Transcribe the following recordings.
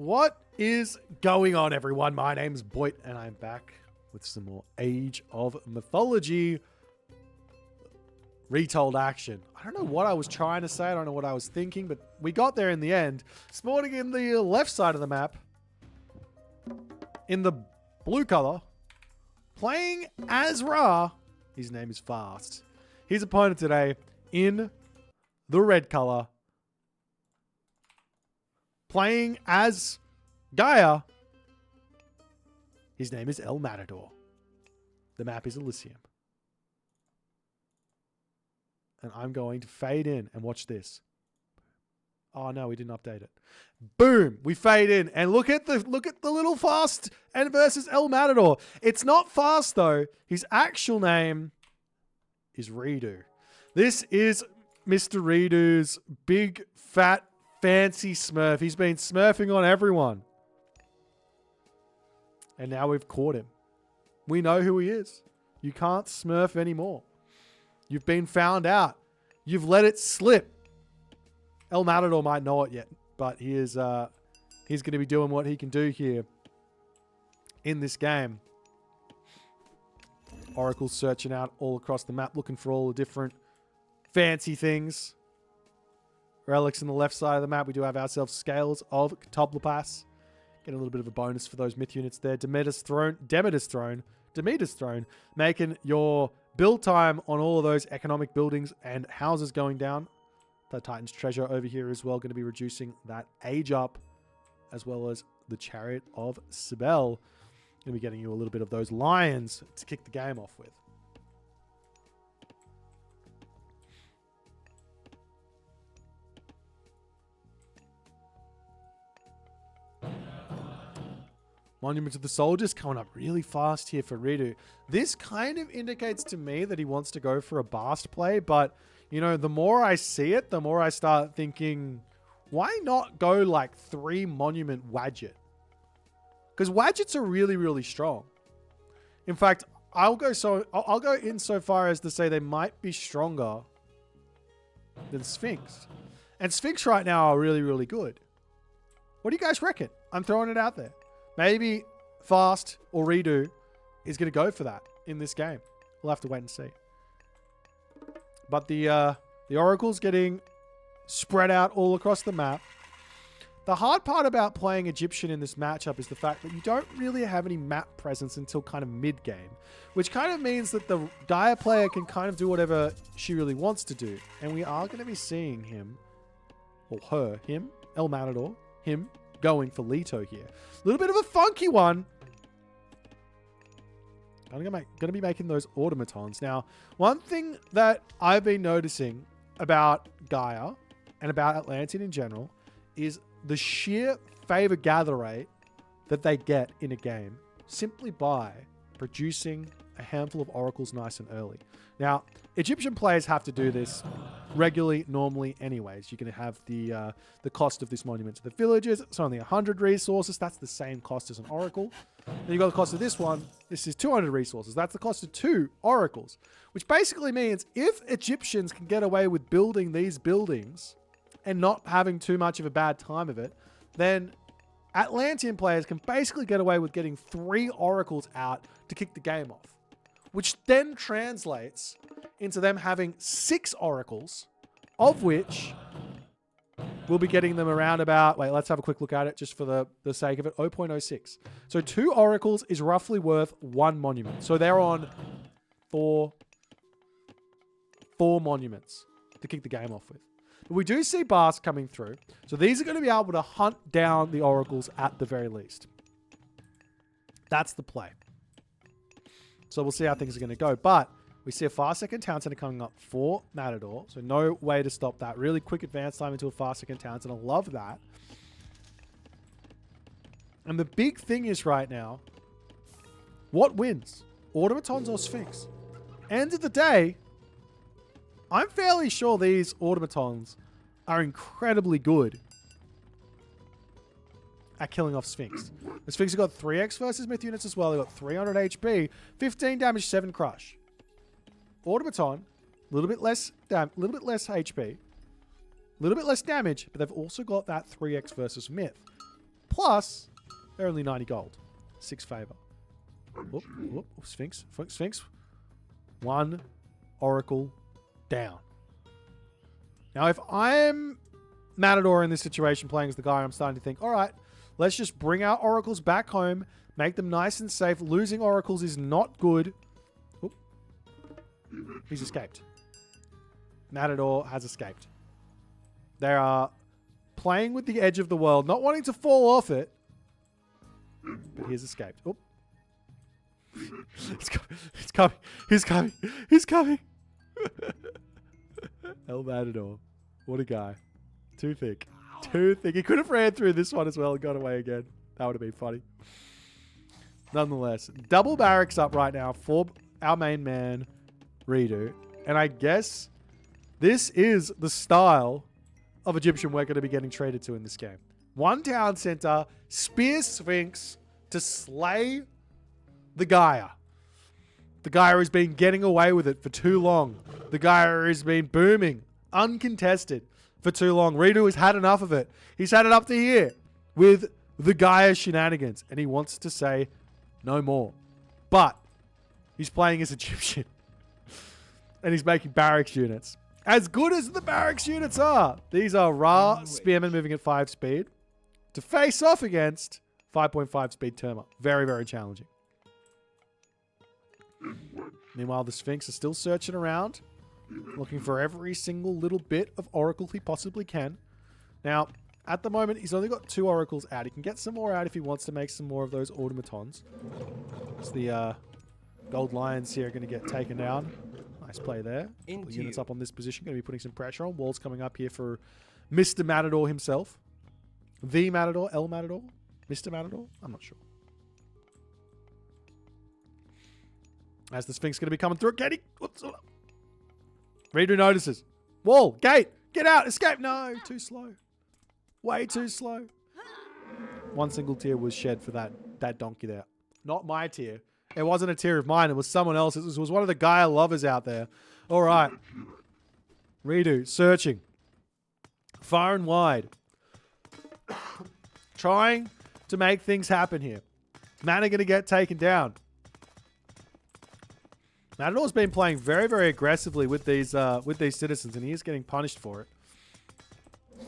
What is going on, everyone? My name's Boit, and I'm back with some more Age of Mythology retold action. I don't know what I was trying to say. I don't know what I was thinking, but we got there in the end. Spawning in the left side of the map, in the blue color, playing as Ra. His name is Fast. His opponent today in the red color, playing as Gaia. His name is ElMatador. The map is Elysium. And I'm going to fade in and watch this. Oh no, we didn't update it. Boom! We fade in and look at the little Fast and versus ElMatador. It's not Fast though. His actual name is reDo. This is Mr. reDo's big fat fancy smurf. He's been smurfing on everyone. And now we've caught him. We know who he is. You can't smurf anymore. You've been found out. You've let it slip. ElMatador might know it yet, but he's going to be doing what he can do here in this game. Oracle's searching out all across the map, looking for all the different fancy things. Relics on the left side of the map. We do have ourselves Scales of Ctoblepas. Getting a little bit of a bonus for those myth units there. Demeter's Throne, making your build time on all of those economic buildings and houses going down. The Titan's Treasure over here as well, going to be reducing that age up, as well as the Chariot of Sibel. Going to be getting you a little bit of those lions to kick the game off with. Monument of the Soldiers coming up really fast here for reDo. This kind of indicates to me that he wants to go for a Bast play, but, you know, the more I see it, the more I start thinking, why not go like 3 Monument Wadjet? Because Wadgets are really, really strong. In fact, I'll go in so far as to say they might be stronger than Sphinx. And Sphinx right now are really, really good. What do you guys reckon? I'm throwing it out there. Maybe Fast or reDo is going to go for that in this game. We'll have to wait and see. But the Oracle's getting spread out all across the map. The hard part about playing Egyptian in this matchup is the fact that you don't really have any map presence until kind of mid-game, which kind of means that the Gaia player can kind of do whatever she really wants to do. And we are going to be seeing him, or her, him, ElMatador, him, going for Leto here. A little bit of a funky one. I'm going to be making those automatons. Now, one thing that I've been noticing about Gaia and about Atlantean in general is the sheer favor gather rate that they get in a game simply by producing a handful of oracles nice and early. Now, Egyptian players have to do this regularly, normally anyways. You're going to have the cost of this monument to the villagers. It's only 100 resources. That's the same cost as an oracle. Then you've got the cost of this one. This is 200 resources. That's the cost of 2 oracles, which basically means if Egyptians can get away with building these buildings and not having too much of a bad time of it, then Atlantean players can basically get away with getting 3 oracles out to kick the game off, which then translates into them having 6 oracles, of which we'll be getting them around about, wait, let's have a quick look at it just for the sake of it, 0.06. So 2 oracles is roughly worth 1 monument. So they're on 4 monuments to kick the game off with. But we do see Bast coming through. So these are going to be able to hunt down the oracles at the very least. That's the play. So we'll see how things are going to go. But we see a fast-second town center coming up for Matador. So no way to stop that. Really quick advance time into a fast-second town center. I love that. And the big thing is right now, what wins? Automatons or Sphinx? End of the day, I'm fairly sure these automatons are incredibly good at killing off Sphinx. The Sphinx have got 3x versus myth units as well. They've got 300 HP, 15 damage, 7 crush. Automaton, a little bit less HP, a little bit less damage, but they've also got that 3x versus myth. Plus, they're only 90 gold. 6 favor. Whoop, whoop, Sphinx. Sphinx. 1 Oracle down. Now, if I'm Matador in this situation playing as the guy, I'm starting to think, all right, let's just bring our Oracles back home, make them nice and safe. Losing Oracles is not good. Oop. He's escaped. Matador has escaped. They are playing with the edge of the world, not wanting to fall off it, but he's escaped. Oop. It's coming. It's coming. He's coming. He's coming. ElMatador. What a guy. Too thick. Too thick. He could have ran through this one as well and got away again. That would have been funny. Nonetheless, double barracks up right now for our main man, reDo. And I guess this is the style of Egyptian we're going to be getting traded to in this game. 1 town center, spear Sphinx to slay the Gaia. The Gaia has been getting away with it for too long. The Gaia has been booming, uncontested for too long. reDo has had enough of it. He's had it up to here with the Gaia shenanigans, and he wants to say no more. But he's playing as Egyptian, and he's making barracks units. As good as the barracks units are, these are Ra spearmen moving at 5 speed to face off against 5.5 speed Terma. Very, very challenging. Meanwhile, the Sphinx is still searching around, looking for every single little bit of Oracle he possibly can. Now, at the moment, he's only got 2 Oracles out. He can get some more out if he wants to make some more of those automatons. As the gold lions here are going to get taken down. Nice play there. The units up on this position, going to be putting some pressure on. Walls coming up here for Mr. Matador himself. The Matador, ElMatador, Mr. Matador, I'm not sure. As the Sphinx going to be coming through. Get it. Whoops. reDo notices. Wall. Gate. Get out. Escape. No. Too slow. Way too slow. 1 single tear was shed for that donkey there. Not my tear. It wasn't a tear of mine. It was someone else. It was one of the Gaia lovers out there. All right. reDo searching. Far and wide. Trying to make things happen here. Man are going to get taken down. Matador's been playing very, very aggressively with these citizens, and he is getting punished for it.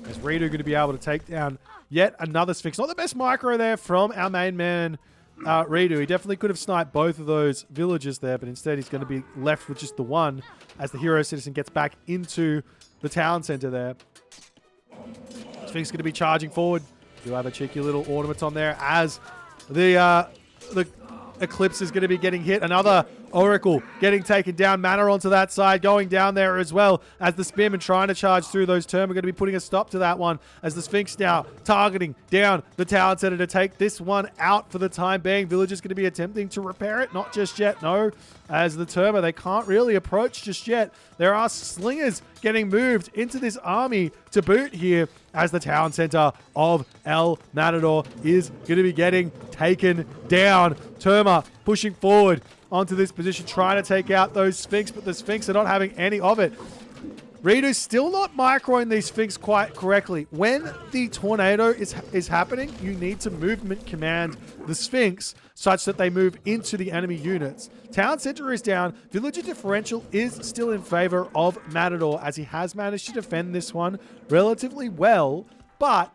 As reDo going to be able to take down yet another Sphinx. Not the best micro there from our main man, reDo. He definitely could have sniped both of those villages there, but instead he's going to be left with just the one as the hero citizen gets back into the town center there. Sphinx going to be charging forward. You have a cheeky little automaton there as the Eclipse is going to be getting hit. Another Oracle getting taken down. Mana onto that side, going down there as well as the Spearmen trying to charge through those Term. We're going to be putting a stop to that one as the Sphinx now targeting down the town center to take this one out for the time being. Villagers going to be attempting to repair it. Not just yet, no. As the Terma, they can't really approach just yet. There are slingers getting moved into this army to boot here as the town center of ElMatador is going to be getting taken down. Terma pushing forward onto this position, trying to take out those Sphinx, but the Sphinx are not having any of it. reDo's still not microing these Sphinx quite correctly. When the tornado is happening, you need to movement command the Sphinx such that they move into the enemy units. Town center is down. Villager differential is still in favor of Matador as he has managed to defend this one relatively well, but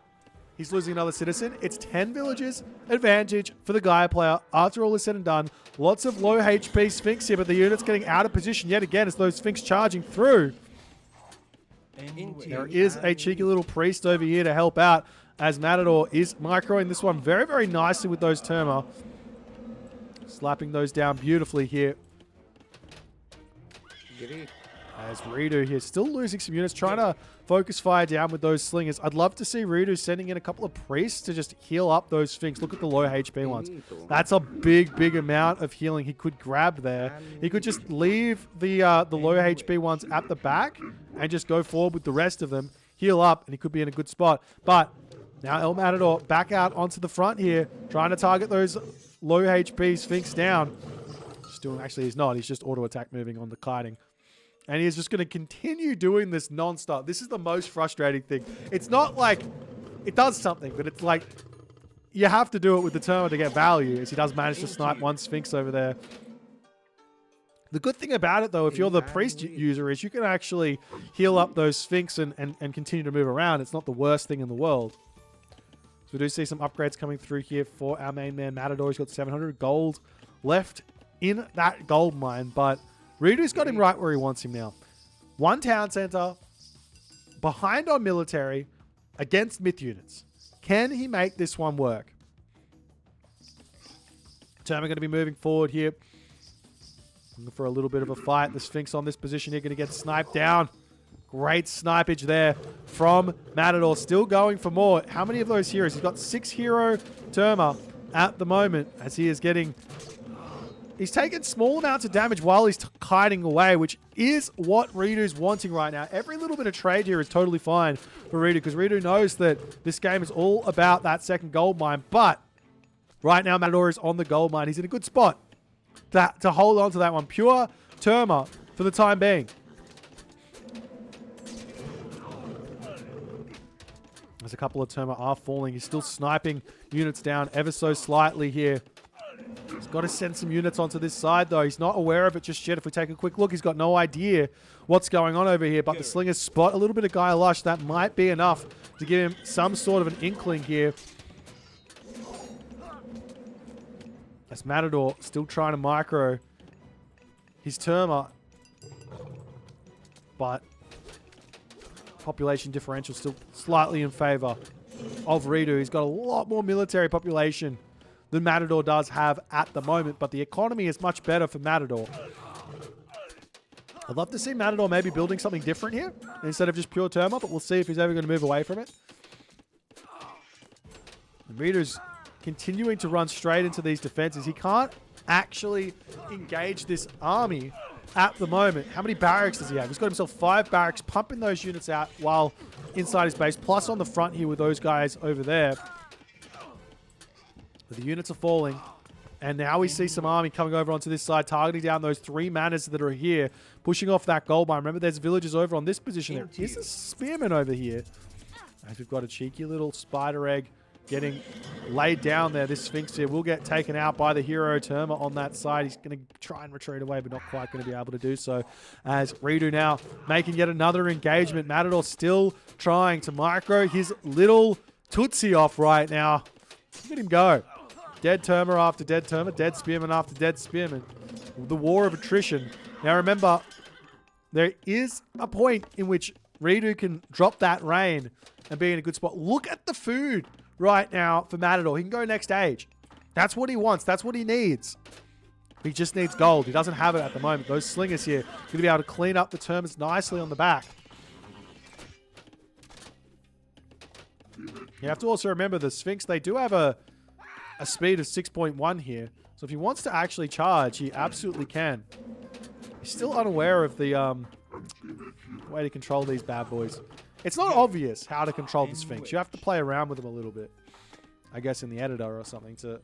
he's losing another citizen. It's 10 villages advantage for the Gaia player after all is said and done. Lots of low HP Sphinx here, but the unit's getting out of position yet again as those Sphinx charging through. There is a cheeky little priest over here to help out as Matador is microing this one very, very nicely with those Terma. Slapping those down beautifully here. As reDo here, still losing some units, trying to focus fire down with those slingers. I'd love to see reDo sending in a couple of priests to just heal up those Sphinx. Look at the low HP ones. That's a big, big amount of healing he could grab there. He could just leave the low HP ones at the back and just go forward with the rest of them, heal up, and he could be in a good spot. But now ElMatador back out onto the front here, trying to target those low HP Sphinx down. Actually, he's not. He's just auto attack moving on the kiting. And he's just going to continue doing this non-stop. This is the most frustrating thing. It's not like it does something, but it's like you have to do it with the Terma to get value, as he does manage to snipe one Sphinx over there. The good thing about it, though, if you're the priest user, is you can actually heal up those Sphinx and continue to move around. It's not the worst thing in the world. So we do see some upgrades coming through here for our main man, Matador. He's got 700 gold left in that gold mine, but reDo's got him right where he wants him now. One town center, behind on military, against myth units. Can he make this one work? Terma going to be moving forward here. Looking for a little bit of a fight. The Sphinx on this position here going to get sniped down. Great snipage there from Matador. Still going for more. How many of those heroes? He's got 6 hero Terma at the moment as he is getting... He's taking small amounts of damage while he's kiting away, which is what reDo's wanting right now. Every little bit of trade here is totally fine for reDo because reDo knows that this game is all about that second gold mine. But right now, Matador is on the gold mine. He's in a good spot to hold on to that one. Pure Terma for the time being. There's a couple of Terma are falling. He's still sniping units down ever so slightly here. He's got to send some units onto this side, though. He's not aware of it just yet. If we take a quick look, he's got no idea what's going on over here. But the slingers spot a little bit of Gaia Lush. That might be enough to give him some sort of an inkling here. As Matador still trying to micro his Terma. But population differential still slightly in favor of reDo. He's got a lot more military population than Matador does have at the moment, but the economy is much better for Matador. I'd love to see Matador maybe building something different here instead of just pure Terma, but we'll see if he's ever going to move away from it. And reDo's continuing to run straight into these defenses. He can't actually engage this army at the moment. How many barracks does he have? He's got himself 5 barracks, pumping those units out while inside his base, plus on the front here with those guys over there. The units are falling, and now we see some army coming over onto this side, targeting down those 3 manas that are here, pushing off that gold mine. Remember, there's villagers over on this position. There is a spearman over here. As we've got a cheeky little spider egg getting laid down there. This Sphinx here will get taken out by the hero Terma on that side. He's going to try and retreat away, but not quite going to be able to do so. As reDo now making yet another engagement. Matador still trying to micro his little Tootsie off right now. Look at him go. Dead Terma after dead Terma, dead Spearman after dead Spearman. The war of attrition. Now remember, there is a point in which reDo can drop that rain and be in a good spot. Look at the food right now for Matador. He can go next stage. That's what he wants. That's what he needs. He just needs gold. He doesn't have it at the moment. Those slingers here going to be able to clean up the Termas nicely on the back. You have to also remember the Sphinx, they do have a speed of 6.1 here. So if he wants to actually charge, he absolutely can. He's still unaware of the way to control these bad boys. It's not obvious how to control the Sphinx. You have to play around with them a little bit. I guess in the editor or something to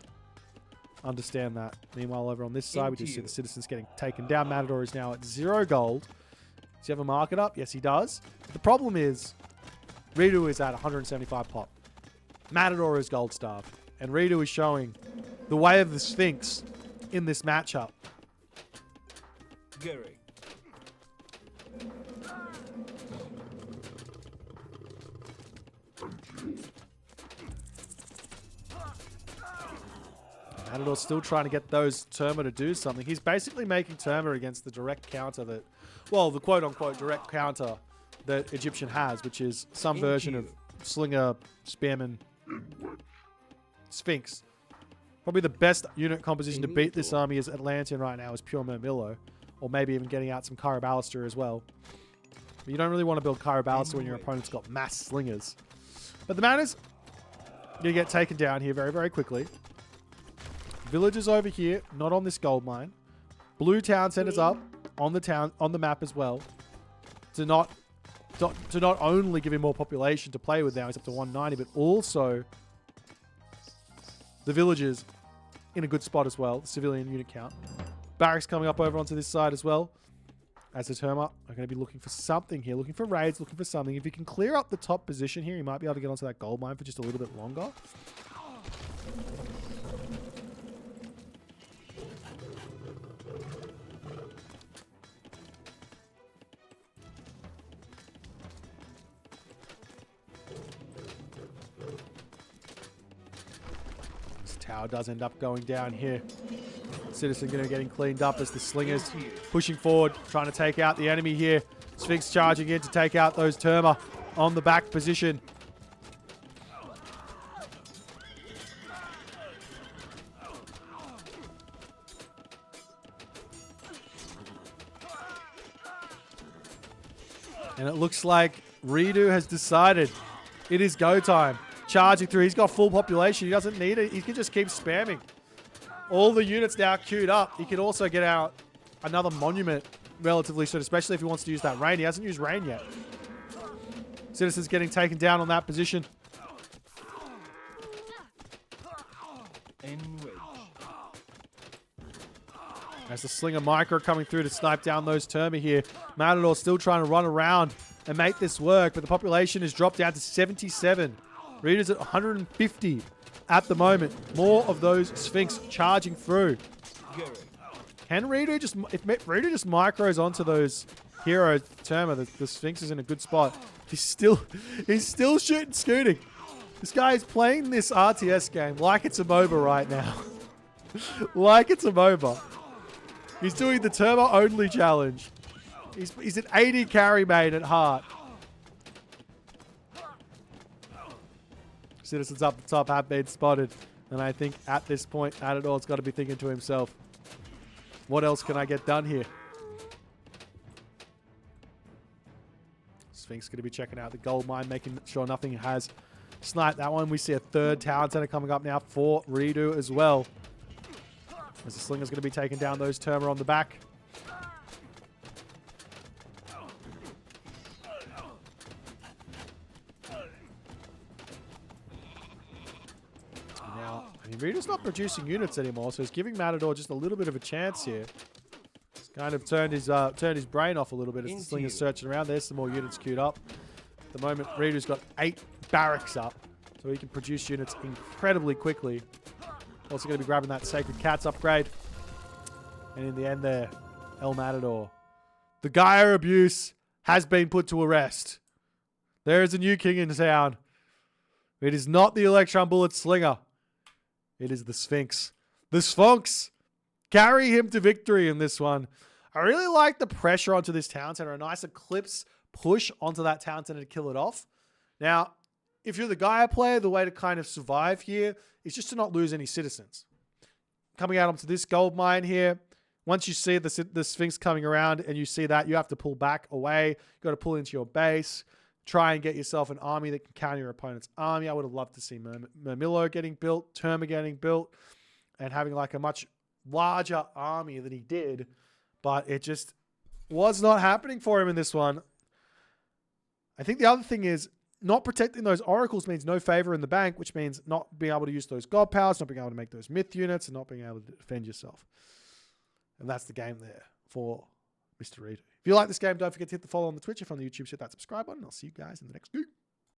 understand that. Meanwhile, over on this side, we just see the citizens getting taken down. Matador is now at 0 gold. Does he have a market up? Yes, he does. The problem is, reDo is at 175 pop. Matador is gold starved. And reDo is showing the way of the Sphinx in this matchup. Gary. Matador's still trying to get those Terma to do something. He's basically making Terma against the direct counter that, well, the quote-unquote direct counter that Egyptian has, which is some version of Slinger, Spearman, Sphinx. Probably the best unit composition to beat this army is Atlantean right now is pure Murmillo. Or maybe even getting out some Caraballister as well. But you don't really want to build Caraballister when your opponent's got mass slingers. But the Manas going to get taken down here very, very quickly. Villagers over here, not on this gold mine. Blue town centers up on the map as well. To not only give him more population to play with now, he's up to 190, but also the villagers in a good spot as well. The civilian unit count. Barracks coming up over onto this side as well. As the Terma are going to be looking for something here. Looking for raids, looking for something. If he can clear up the top position here, he might be able to get onto that gold mine for just a little bit longer. Tower does end up going down here. Citizen going to getting cleaned up as the Slingers pushing forward, trying to take out the enemy here. Sphinx charging in to take out those Terma on the back position. And it looks like reDo has decided it is go time. Charging through. He's got full population. He doesn't need it. He can just keep spamming. All the units now queued up. He can also get out another monument relatively soon, especially if he wants to use that rain. He hasn't used rain yet. Citizen's getting taken down on that position. As the Slinger Micro coming through to snipe down those Terma here. Matador still trying to run around and make this work, but the population has dropped down to 77. reDo's at 150 at the moment. More of those Sphinx charging through. Can reDo just... If reDo just micros onto those hero Terma, the Sphinx is in a good spot. He's still shooting, scooting. This guy is playing this RTS game like it's a MOBA right now. Like it's a MOBA. He's doing the Terma only challenge. He's an 80 carry main at heart. Citizens up the top have been spotted. And I think at this point, ElMatador's got to be thinking to himself, what else can I get done here? Sphinx going to be checking out the gold mine, making sure nothing has sniped that one. We see a third town center coming up now for reDo as well. As the Slinger's going to be taking down those Terma on the back. Now, I mean, reDo's not producing units anymore, so he's giving Matador just a little bit of a chance here. He's kind of turned his brain off a little bit as the Slinger's searching around. There's some more units queued up. At the moment, reDo's got 8 barracks up, so he can produce units incredibly quickly. Also going to be grabbing that Sacred Cats upgrade. And in the end there, ElMatador. The Gaia abuse has been put to rest. There is a new king in town. It is not the Electron Bullet Slinger. It is the Sphinx. The Sphinx. Carry him to victory in this one. I really like the pressure onto this town center. A nice Eclipse push onto that town center to kill it off. Now, if you're the Gaia player, the way to kind of survive here is just to not lose any citizens. Coming out onto this gold mine here, once you see the Sphinx coming around and you see that, you have to pull back away. You've got to pull into your base. Try and get yourself an army that can counter your opponent's army. I would have loved to see Mermillo getting built, Terma getting built, and having like a much larger army than he did. But it just was not happening for him in this one. I think the other thing is, not protecting those oracles means no favor in the bank, which means not being able to use those god powers, not being able to make those myth units, and not being able to defend yourself. And that's the game there for Mr. reDo. If you like this game, don't forget to hit the follow on the Twitch. If on the YouTube, hit that subscribe button. I'll see you guys in the next game.